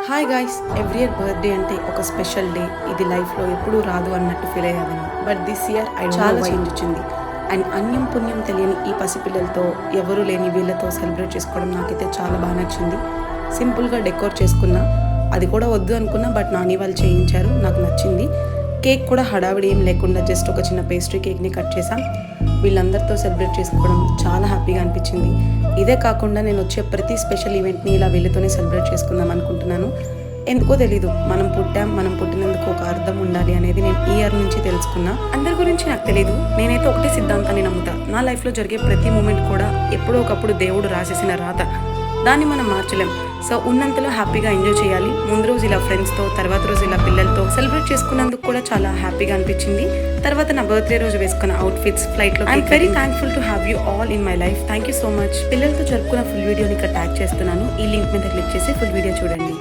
Hi guys, every year birthday అంటే ఒక special day. ఇది లైఫ్లో ఎప్పుడూ రాదు అన్నట్టు ఫీల్ అయ్యాను. బట్ దిస్ ఇయర్ చాలా చేంజ్ వచ్చింది. అండ్ అన్యం పుణ్యం తెలియని ఈ పసిపిల్లలతో, ఎవరు లేని వీళ్ళతో సెలబ్రేట్ చేసుకోవడం నాకైతే చాలా బాగా నచ్చింది. సింపుల్గా డెకోర్ చేసుకున్నా, అది కూడా వద్దు అనుకున్నా, బట్ నాని వాళ్ళు చేయించారు, నాకు నచ్చింది. కేక్ కూడా హడావిడి ఏం లేకుండా జస్ట్ ఒక చిన్న పేస్ట్రీ కేక్ని కట్ చేసాం. వీళ్ళందరితో సెలబ్రేట్ చేసుకోవడం చాలా హ్యాపీగా అనిపించింది. ఇదే కాకుండా నేను వచ్చే ప్రతి స్పెషల్ ఈవెంట్ని ఇలా వీళ్ళతోనే సెలబ్రేట్ చేసుకుందాం అనుకుంటున్నాను. ఎందుకో తెలీదు, మనం పుట్టినందుకు ఒక అర్థం ఉండాలి అనేది నేను ఈ ఇయర్ నుంచి తెలుసుకున్నా. అందరి గురించి నాకు తెలీదు, నేనైతే ఒకటే సిద్ధాంతాన్ని నమ్ముతా. నా లైఫ్లో జరిగే ప్రతి మూమెంట్ కూడా ఎప్పుడో ఒకప్పుడు దేవుడు రాసేసిన రాత, దాన్ని మనం మార్చలేం. సో ఉన్నంతలో హ్యాపీగా ఎంజాయ్ చేయాలి. ముందు రోజు ఇలా ఫ్రెండ్స్తో, తర్వాత రోజు ఇలా పిల్లలతో సెలబ్రేట్ చేసుకున్నందుకు కూడా చాలా హ్యాపీగా అనిపించింది. తర్వాత నా బర్త్డే రోజు వేసుకున్న అవుట్ఫిట్స్, ఫ్లైట్లో I'm very thankful to have you all in my life. Thank you so much. పిల్లలతో జరుపుకున్న ఫుల్ వీడియోని ఇక్కడ ట్యాగ్ చేస్తున్నాను. ఈ లింక్ మీద క్లిక్ చేసి ఫుల్ వీడియో చూడండి.